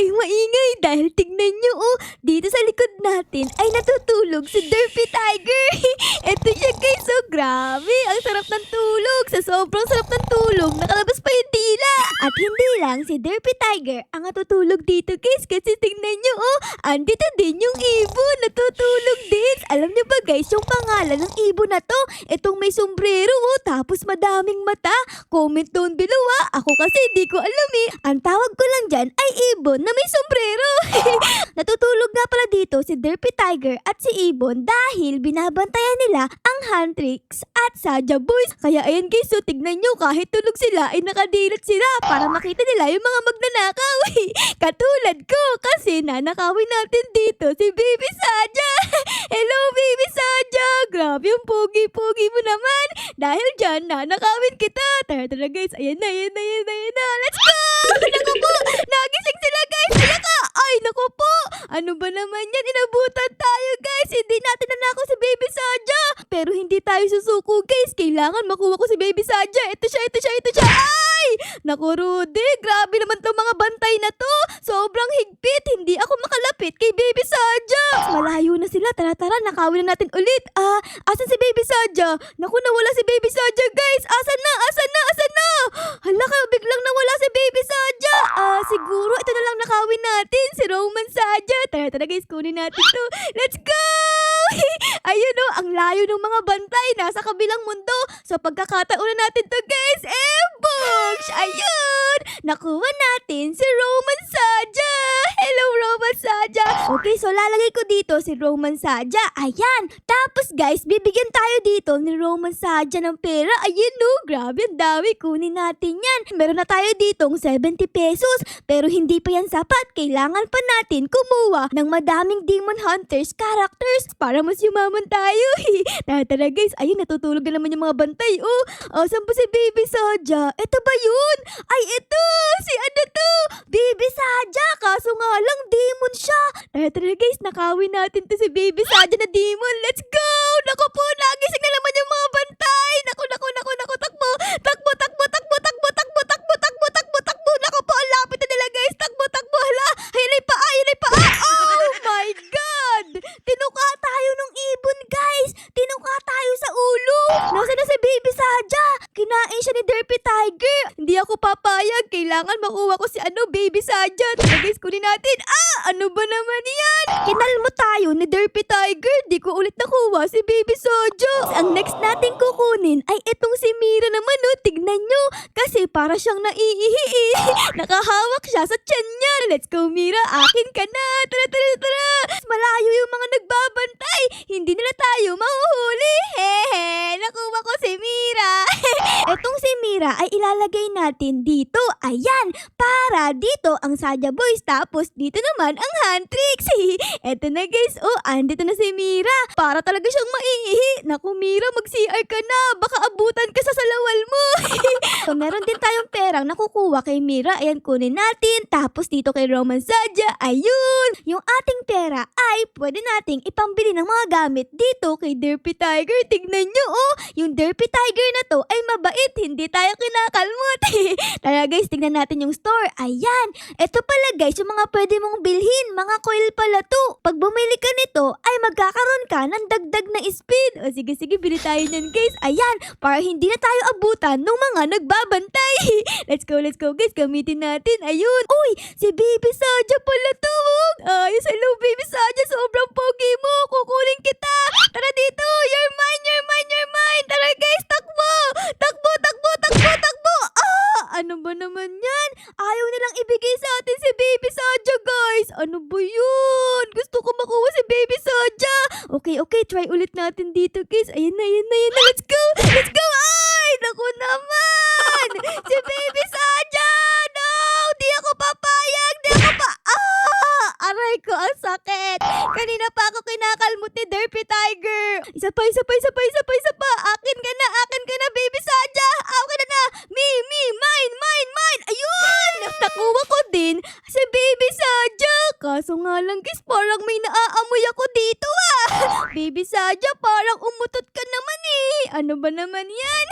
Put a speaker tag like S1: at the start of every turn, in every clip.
S1: kayong maingay dahil tignan nyo dito sa likod natin ay natutulog si Derpy Tiger. Eto siya guys, so grabe, ang sarap ng tulog. Sa sobrang sarap ng tulog, nakalabas pa yung dila. At hindi lang si Derpy Tiger ang natutulog dito guys, kasi tignan nyo andito din yung ibon, natutulog din. Alam nyo ba guys, yung pangalan ng ibon na to, itong may sombrero tapos madaming mata. Comment down below ako kasi hindi ko alam Ang tawag ko lang dyan ay ibon na may sombrero. Natutulog nga pala dito si Derpy Tiger at si Ibon dahil binabantayan nila ang Huntrix at Saja Boys. Kaya ayan guys, so tignan nyo, kahit tulog sila ay nakadilat sila para makita nila yung mga magnanakaw. Katulad ko kasi nanakawin natin dito si Baby Saja. Hello Baby Saja, grabe yung pogi-pogi mo naman. Dahil dyan, nanakawin kita. Tara guys, ayan na. Let's go! Naku po, nagising sila guys. Ay, naku po. Ano ba naman yan? Inabutan tayo guys. Hindi natin nanakaw si Baby Saja. Pero hindi tayo susuko guys. Kailangan makuha ko si Baby Saja. Ito siya. Ay! Naku Rudy, grabe naman tong mga bantay na to. Sobrang higpit. Hindi ako makalapit kay Baby Saja. Malayo na sila. Tara, nakawin na natin ulit. Asan si Baby Saja? Naku, nawala si Baby Saja guys. Asan na? Hala ka, biglang nawala si Baby Saja. Siguro ito na lang nakawin natin, si Roman Saja. Tara guys, kunin natin to. Let's go! Ayun ang layo ng mga bantay. Nasa kabilang mundo. So pagkakataon na natin to guys. Books! Ayun! Nakuha natin si Roman Saja. Hello Roman Saja. Okay, so lalagay ko dito si Roman Saja. Ayan. Tapos guys, bibigyan tayo dito ni Roman Saja ng pera. Ayun grabe, ang dami. Kunin natin yan. Meron na tayo ditong 70 pesos. Pero hindi pa yan sapat. Kailangan pa natin kumuha ng madaming Demon Hunters characters para mas yumaman tayo. Tara guys, ayun, natutulog na naman yung mga bantay. Saan ba si Baby Saja? Ito ba yun? Ay, ito! Si ano to? Baby Saja! Kaso nga lang, demon siya. Tara guys, nakawin natin to si Baby Saja na demon. Let's go! Naku po, nagising na naman yung mga bantay. Naku, takbo. Naku po, ang lapit na nila guys. Takbo. Hala, ayun ay paa. Oh my God! Tinuka tayo ng ibon guys. Tinuka tayo sa ulo. Nasaan na si Baby Saja? Kinain siya ni Derpy Tiger. Hindi ako papayag. Kailangan makuha ko si Baby Saja. Tara guys, kunin natin. Ano ba naman yan? Kinalmo tayo ni Derpy Tiger. Di ko ulit nakuha si Baby Saja. Ang next natin kukunin ay itong si Mira naman. Tignan nyo. Kasi para siyang naiihi. Nakahawak siya sa tiyan niya. Let's go Mira. Akin ka na. Tara. Malayo yung mga nagbabantay. Hindi nila tayo mahuhuli. Nakuha ko si Mira. Etong si Mira ay ilalagay natin dito. Ayan. Para dito ang Saja Boys. Tapos dito naman ang Huntrix. Eto na guys. Andito na si Mira. Para talaga siyang maiihi. Naku Mira, mag-CR ka na. Baka abutan ka sa salawal mo. So meron din tayong perang nakukuha kay Mira. Ayan, kunin natin. Tapos dito kay Roman Saja. Ayun. Yung ating pera ay pwede nating ipambili ng mga gamit dito kay Derpy Tiger. Tignan nyo yung Derpy Tiger na to ay mabait. Hindi tayo kinakalmot. Tara guys, tignan natin yung store. Ayan. Ito pala guys, yung mga pwede mong bilhin. Mga coil pala to. Pag bumili ka nito, ay magkakaroon ka ng dagdag na speed. Sige, bili tayo nyan guys. Ayan. Para hindi na tayo abutan ng mga nagbabantay. Let's go guys. Gamitin natin. Ayun. Uy, si Baby Saja pala to. Ayos, hello Baby Saja. Sobrang pogi mo. Kukunin kita. Tara dito. You're mine. Tara guys, takbo. Ano ba naman yan? Ayaw nilang ibigay sa atin si Baby Saja guys. Ano ba yun? Gusto ko makuha si Baby Saja. Okay. Try ulit natin dito guys. Ayan na. Let's go. Ay, naku naman. Si Baby Saja. No, di ako papayag. Aray ko, ang sakit. Kanina pa ako kinakalmot ni Derpy Tiger. Isa pa. Akin ka na, Baby Saja. Akin na. Mine. Ayun. Nakuha ko din si Baby Saja. Kaso nga lang guys, parang may naaamoy ako dito Baby Saja, parang umutot ka naman eh. Ano ba naman yan?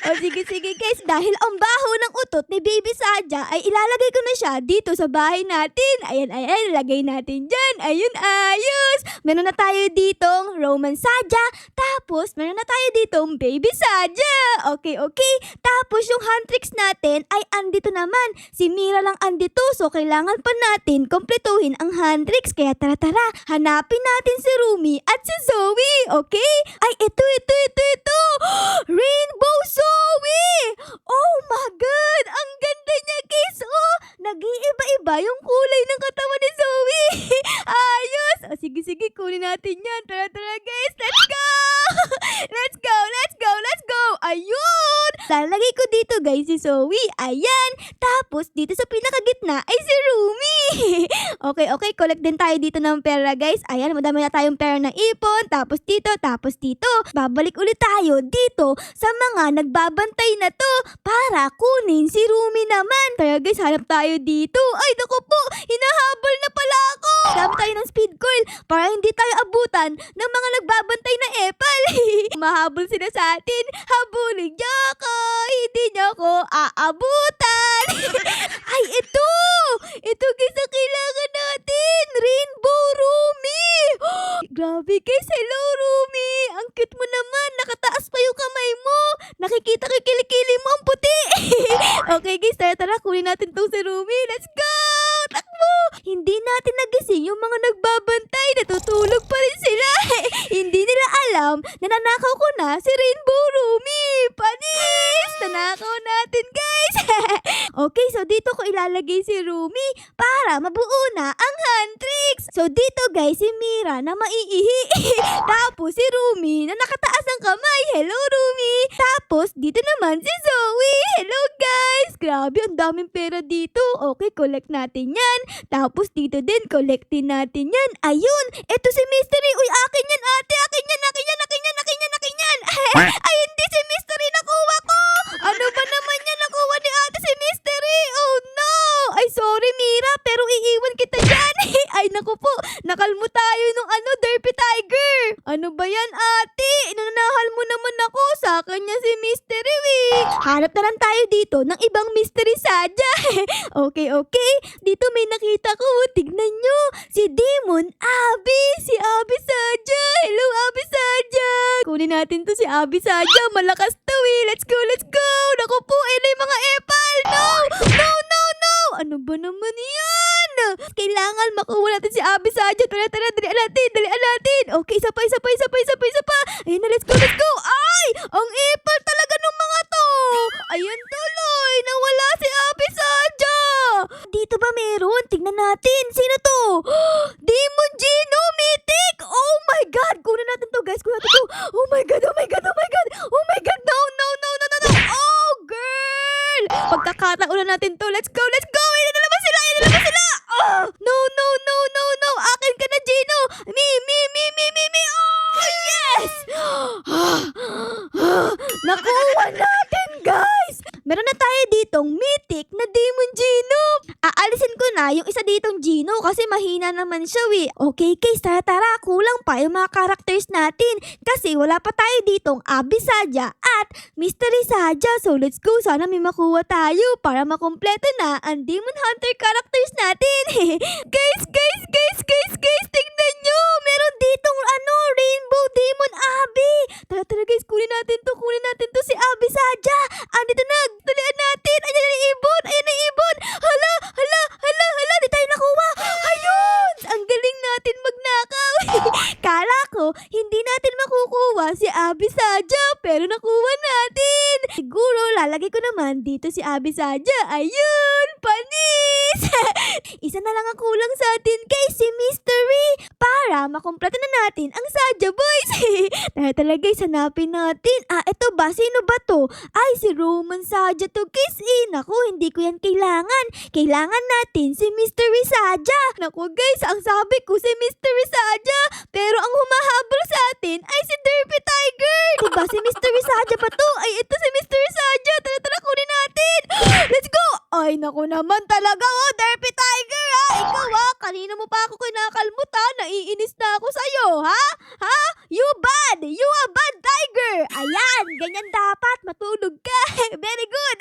S1: O sige guys, dahil ang baho ng utot ni Baby Saja ay ilalagay ko na siya dito sa bahay natin. Ayan, lagay natin dyan. Ayun, ayos. Meron na tayo ditong Roman Saja. Tapos, meron na tayo ditong Baby Saja. Okay. Tapos, yung hand tricks natin ay andito naman. Si Mira lang andito. So, kailangan pa natin kompletuhin ang hand tricks. Kaya tara, hanapin natin si Rumi at si Zoe. Okay? Ay, ito. Rainbow Zoe! Oh my God! Ang ganda niya, guys! Oh, nag-iiba-iba yung kulay ng katawan ni Zoe. Ayos! O, sige, kunin natin yan. Tara, guys! Let's go! Let's go! Ayun! Lalagay ko dito, guys, si Zoe. Ayan! Tapos, dito sa pinakagitna ay si Rumi. Okay. Collect din tayo dito ng pera, guys. Ayan, madami na tayong pera na ipon. Tapos dito. Babalik ulit tayo dito sa mga nagbabantay na to para kunin si Rumi naman. Kaya guys, hanap tayo dito. Ay, naku po! Hinahabol na pala ako! Gamit tayo ng speed coil para hindi tayo abutan ng mga nagbabantay na epal. Mahabol sila sa atin. Habulin niyo ako! Hindi niyo ako aabutan! Ay, ito! Ito guys ang kailangan natin! Rainbow Rumi! Grabe guys! Hello Rumi! Ang cute mo naman! Nakataas pa yung kamay mo! Nakikita ko yung kilikili mo ang puti! Okay guys, tara, kunin natin tong si Rumi. Let's go! Takbo! Hindi natin nagising yung mga nagbabantay. Natutulog pa rin sila. Hindi nila alam na nanakaw ko na si Rainbow Rumi. Panis! Nanakaw natin guys. Okay, so dito ko ilalagay si Rumi para mabuo na ang hand tricks. So dito guys, si Mira na maiihi. Tapos si Rumi na nakataas ang kamay. Hello Rumi! Tapos dito naman si Zoe. Hello guys! Grabe, ang daming pera dito. Okay, collect natin yan. Tapos dito din, collect din natin yan. Ayun! Eto si Mystery! Uy, akin yan ate! Akin yan! Ay, hindi si Mystery! Nakuha ko! Ano ba naman yan? Nakuha ni ate si Mystery! Oh no! Ay, sorry Mira, pero iiwan kita dyan. Ay, naku po! Nakalmo tayo nung Derpy Tiger! Ano ba yan ate? Inanahal mo naman ako. Sa akin niya si Mystery Hanap na lang tayo dito ng ibang Mystery Saja. Okay. Dito may nakita ko. Tignan nyo. Si Demon Abby. Si Abby Saja. Hello Abby Saja. Kunin natin to si Abby Saja. Malakas to Let's go. Naku po. Ayun na yung mga epal. No. Ano ba naman yan? Kailangan makuha natin si Abby Saja. Tara. Dalian natin. Okay, isa pa. Ayun na, let's go. Ay! Ang epal talaga ng mga to. Ayan tuloy. Nawala si Abby Saja. Dito ba meron? Tignan natin. Sino to? Demon Gino Mythic. Oh my God. Kunin natin to guys. Oh my God. No. Oh girl. Pagkakataon natin to. Let's go. Ayun na naman sila. Oh, no. Akin ka na Gino. Me. Oh yes. Nakuha natin guys. Meron na tayo ditong mythic na Demon Gino. Aalisin ko na yung isa ditong Gino kasi mahina naman siya Okay guys, tara. Kulang pa yung mga characters natin kasi wala pa tayo ditong Abby Saja at Mystery Saja. So let's go. Sana may makuha tayo para makompleto na ang Demon Hunter characters natin. Guys, tingnan nyo. Meron ditong Rainbow Demon Abby. Tara guys, kunin natin to si Abby Saja. Andito na. Tulian natin. Ayan na ibon. Hala. Di tayo nakuha. Ayun. Ang galing natin magnakaw. Kala ko, hindi natin makukuha si Abby Saja. Pero nakuha natin. Siguro, lalagay ko naman dito si Abby Saja. Ayun. Panis. Isa na lang ang kulang sa atin guys, si Mystery. Para makumpleto na natin ang Saja Boys. Tara guys, hanapin natin. Eto ba? Sino ba to? Ay, si Roman Saja to guys. Naku, hindi ko yan kailangan. Kailangan natin si Mystery Saja. Naku guys, ang sabi ko si Mystery Saja. Pero ang humahabol sa atin ay si Derpy Tiger. Diba si Mystery Saja pa to? Ay, ito si Mystery Saja. Tara, kunin natin. Let's go. Ay, naku naman talaga Derpy Tiger Ikaw kanina mo pa ako kinakalmutan na naiinis na ako sa'yo, ha? Ha? You bad! You a bad tiger! Ayan, ganyan dapat. Matulog ka. Very good.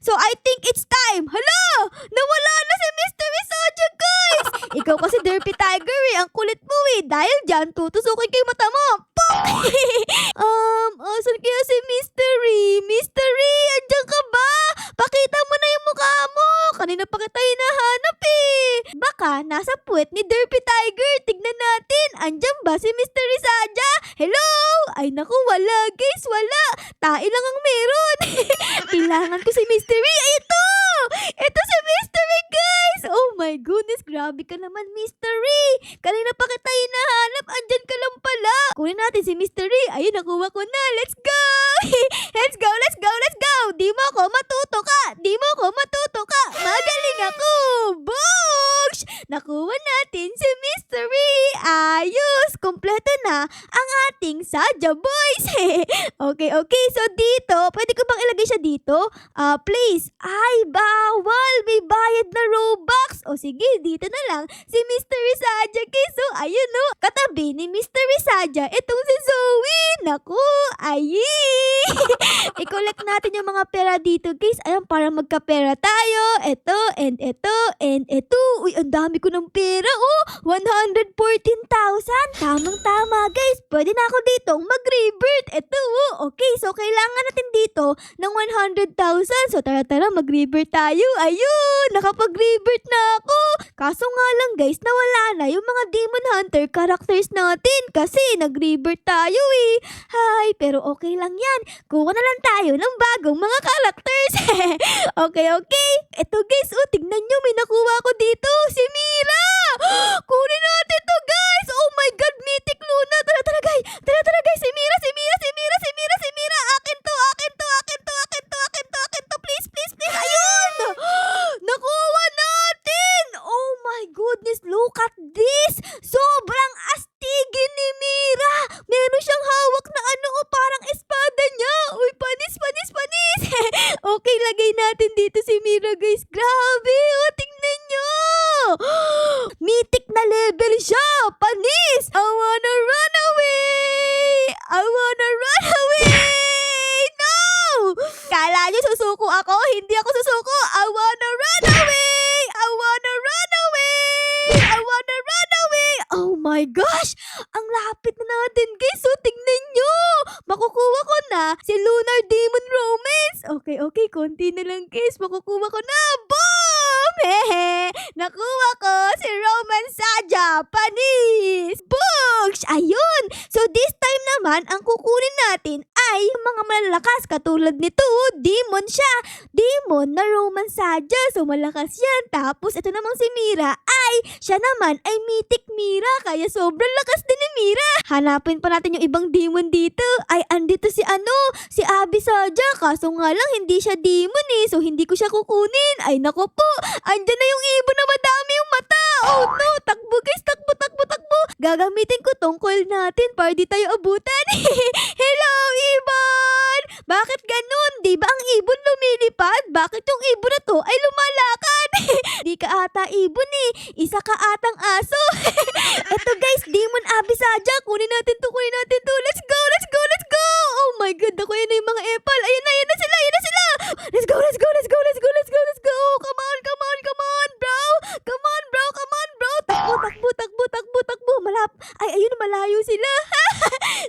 S1: So, I think it's time. Hala! Nawala na si Mystery Saja, guys! Ikaw kasi Derpy Tiger eh. Ang kulit mo eh. Dahil dyan, tutusukin ko yung mata mo. Pok! Asan kaya si Mystery? Mystery, andyan ka ba? Pakita mo na yung mukha mo. Kanina pa kita hinahanap eh. Baka nasa puwet ni Derpy Tiger. Tignan natin. Andyan ba si Mystery Saja? Hello? Ay naku, wala guys, wala. Tae lang ang meron. Kailangan ko si Mystery. Ay, ito! Ito si Mystery, guys! Oh my goodness, grabe ka naman, Mystery. Kanina pa kita hinahanap. Andyan ka lang pala. Kunin natin si Mystery. Ayun, nakuha ko na. Let's go! Let's go, let's go, let's go! Di mo ako matuto ka! Di mo ako matuto ka! Magaling ako! Boosh! Nakuha natin si Mystery! Ayos! Kompleto na ang ating Saja Boys! Okay, okay. So dito, pwede ko bang ilagay siya dito? Please. Ay, bawal! May bayad na Robux! O sige, dito na lang si Mystery Saja, guys. So, ayun no. Katabi ni Mystery Saja, itong si Zoe! Naku! Ayi! I-collect natin yung mga pera dito, guys. Ayan, para magkapera tayo. Ito, and ito, and ito. Uy, ang dami ko ng pera, oh. 114,000. Tamang-tama, guys. Pwede na ako dito mag-rebirth. Ito, oh. Okay, so kailangan natin dito ng 100,000. So, tara-tara, mag-rebirth tayo. Ayun, nakapag-rebirth na ako. Kaso nga lang, guys, nawala na yung mga Demon Hunter characters natin kasi nag-rebirth tayo, eh. Hi, pero okay lang yan. Kuha na lang tayo ng bagong mga characters. Okay, okay. Ito guys, oh, tignan nyo, may nakuha ko dito. Si Mira! Kunin natin to, guys. Oh my God, Mythic Luna. Tara, tara, guys. Tara, tara, guys. Si Mira, si Mira, si Mira, si Mira, si Mira. Akin to, akin to, akin to, akin to, akin to, akin to. Please, please, please. Ayun! Nakuha natin! Oh my goodness, look at this. Sobrang astigin ni Mira. Meron siyang hawak na ano, oh, parang espada niya. Uy, panis, panis, panis. Okay, lagay natin dito si Mira, guys. Grabe, oh, tingnan nyo. Mythic na level siya. Panis. I wanna run away. I wanna run away. No! Kala nyo susuko ako? Hindi ako susuko. I wanna run away. I wanna run away. I wanna run away. Oh my gosh! Ang lapit na natin, guys. So, tingnan nyo. Makukuha ko na si Lunar Demon Romance. Okay, okay. Konti na lang, guys. Makukuha ko na. Boom! Hehe! Nakuha ko si Roman Saja. Panis! Boosh! Ayun! So, this time naman, ang kukunin natin ay mga malalakas. Katulad nito, demon siya. Demon na Roman Saja. So, malakas yan. Tapos, ito namang si Mira ay, siya naman ay Mythic Mira. Kaya sobrang lakas din ni Mira. Hanapin pa natin yung ibang demon dito. Ay, andito si si Abby Saja. Kaso nga lang, hindi siya demon eh. So, hindi ko siya kukunin. Ay, nako po. Andyan na yung ibon na madami yung mata. Oh no, takbo guys. Takbo, takbo, takbo. Gagamitin ko tong coil natin para di tayo abutan. Hello, ibon! Bakit ganun? Di ba ang ibon lumilipad? Bakit yung ibon na to ay lumalakad? Di ka ata ibon eh. Isa ka atang aso. Eto guys, Demon Abby Saja. Kunin natin to, kunin natin to. Let's go, let's go, let's go! Oh my God, ako yun na yung mga epal. Ayan na, ayan na sila, ayan na sila! Let's go, let's go, let's go, let's go, let's go, let's go! Come on, come on, come on, bro! Come on, bro, come on, bro! Takbo, takbo, takbo, takbo, takbo! Ay, ayun, malayo sila!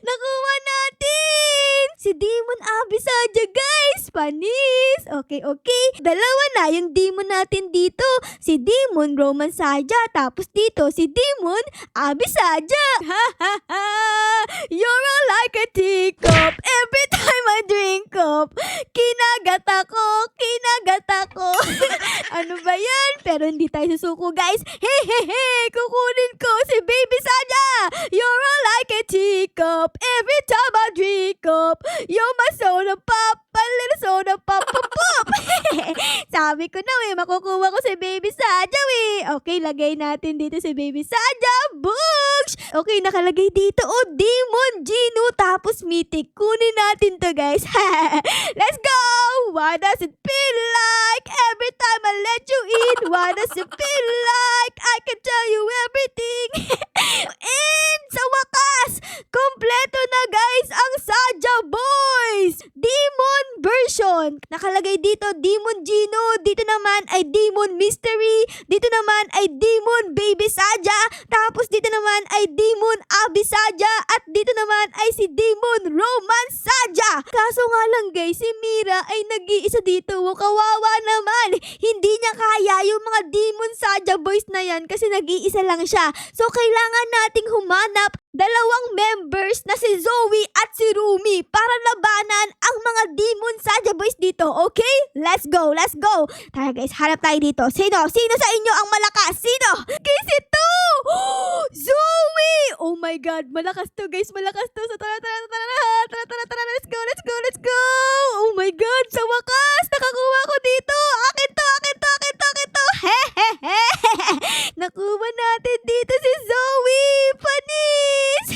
S1: Nakuha natin! Si Demon Abby Saja, guys! Panis! Okay, okay. Dalawa na yung demon natin dito. Si Demon Roman Saja. Tapos dito, si Demon Abby Saja. Ha, ha, ha! You're all like a teacup. Every time I drink up, kinagat ako, kinagat ako. Ano ba yan? Pero hindi tayo susuko, guys. Hey, hey, hey! Kukunin ko si Baby Saja. You're all like a teacup. Every time I drink up, you're my soda pop. A little soda pop, pop, pop. Sabi ko na, makukuha ko si Baby Saja, Okay, lagay natin dito si Baby Saja. Boosh! Okay, nakalagay dito. Oh, Demon, Gino, tapos Mythic. Kunin natin to, guys. Let's go! What does it feel like every time I let you in? What does it feel like? I can tell you everything. nakalagay dito, Demon Gino. Dito naman ay Demon Mystery. Dito naman ay Demon Baby Saja. Tapos dito naman ay Demon Abi Saja. At dito naman ay si Demon Romance Saja. Kaso nga lang guys, si Mira ay nag-iisa dito. Kawawa naman. Hindi niya kaya yung mga Demon Saja boys na yan kasi nag-iisa lang siya. So kailangan nating humanap dalawang members na si Zoe at si Rumi para labanan ang mga Demon Saja boys dito. Okay? Let's go, let's go. Tara guys, harap tayo dito. Sino sa inyo ang malakas? Sino? Guys, ito! Zoe! Oh my God, malakas to guys, malakas to. So tara, let's go, let's go. Oh my God, sa wakas, nakakuha ko dito. Akin to. Hehehe. Nakuha natin dito si Zoe. Panis!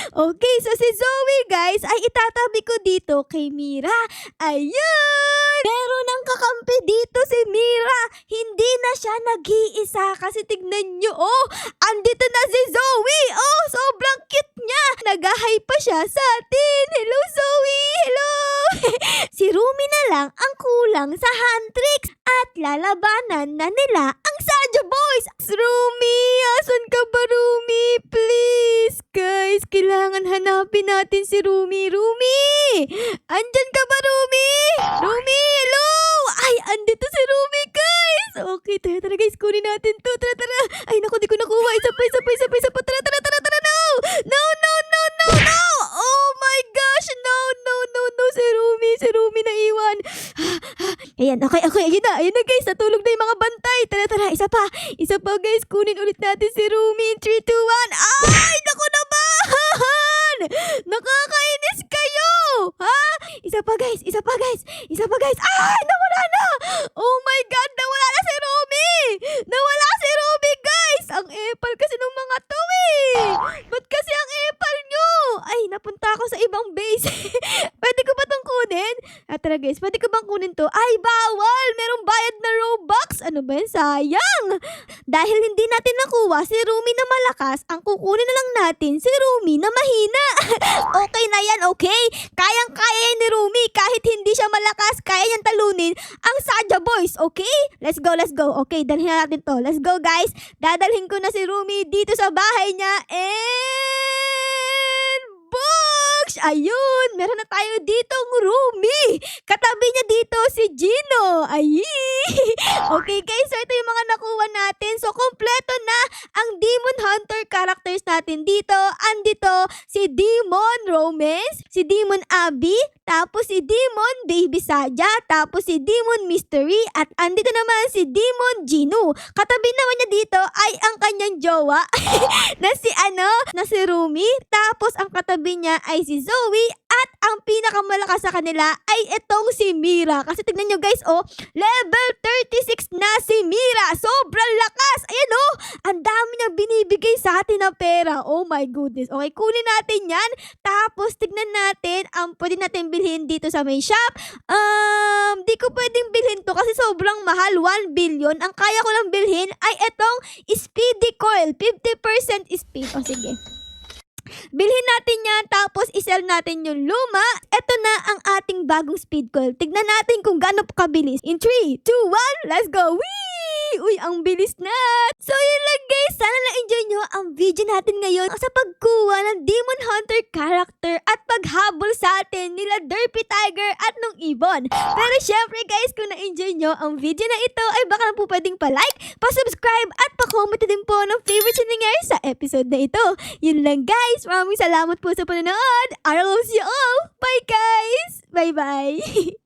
S1: Okay, so si Zoe guys ay itatabi ko dito kay Mira. Ayun! Meron ng kakampi dito si Mira. Hindi na siya nag-iisa kasi tignan nyo, oh, andito na si Zoe. Oh, sobrang cute niya. Nag-hi pa siya sa atin. Hello Zoe! Hello! Si Rumi na lang ang kulang sa hand tricks at lalabanan na nila ang Saja Boys. Rumi, asan ka ba Rumi? Please, guys, kailangan hanapin natin si Rumi. Rumi! Andyan ka ba Rumi? Rumi, hello! Ay, andito si Rumi guys! Okay, tara guys, kunin natin to. Tara. Ay, naku, di ko nakuha. Isa pa. Tara. No! Oh my gosh! No! Si Rumi na iwan. Ayan, okay, ayun na guys, natulog na yung mga bantay. Tara, isa pa guys, kunin ulit natin si Rumi in 3, 2, 1. Ay, naku naman! Nakakainis kayo! Ha? Isa pa guys. Ay, nawala na! Oh my God, nawala na si Rumi! Guys! Ang epal kasi ng mga to eh! Ba't kasi ang epal nyo? Ay, napunta ako sa ibang base. Pwede ko ba itong kunin? Tara guys, pwede ko bang kunin to? Ay, bawal! Merong bayad na Robux! Ano ba yan? Sayang! Dahil hindi natin nakuha si Rumi na malakas, ang kukunin na lang natin si Rumi na mahina. Okay na yan, okay? Kayang-kaya yan ni Rumi. Kahit hindi siya malakas, kaya niyang talunin ang Saja Boys, okay? Let's go. Okay, dalhin na natin to. Let's go guys. Dadalhin ko na si Rumi dito sa bahay niya. And books! Ayun, meron na tayo ditong Rumi. Katabi niya dito si Gino. Ay. Okay guys, so ito yung mga nakuha natin. So kompleto na ang Demon Hunter characters natin dito. Andito si Demon Romance, si Demon Abi, tapos si Demon Baby Saja, tapos si Demon Mystery, at andito naman si Demon Gino. Katabi naman niya dito ay ang kanyang jowa na si Rumi. Tapos ang katabi niya ay si Zoe, at ang pinakamalakas sa kanila ay itong si Mira. Kasi tignan nyo guys, oh, level 36 na si Mira. Sobrang lakas. Ayan oh, ang dami niya binibigay sa atin na pera. Oh my goodness. Okay, kunin natin yan. Tapos tignan natin ang pwede natin bilhin dito sa may shop. Di ko pwedeng bilhin to kasi sobrang mahal. 1 billion. Ang kaya ko lang bilhin ay itong Speedy Coil. 50% speed. O sige. Bilhin natin yan, tapos isell natin yung luma. Ito na ang ating bagong speed coil. Tignan natin kung gaano kabilis. In 3, 2, 1, let's go! Whee! Uy, ang bilis na! So yun lang guys, sana na-enjoy nyo ang video natin ngayon sa pagkuha ng Demon Hunter character at paghabol sa atin nila Derpy Tiger at nung Ibon. Pero syempre guys, kung na-enjoy nyo ang video na ito, ay baka na po pwedeng pa-like, pa-subscribe at pa-comment din po ng favorite na nangyari sa episode na ito. Yun lang guys, maraming salamat po sa panonood. I love you all. Bye guys! Bye-bye!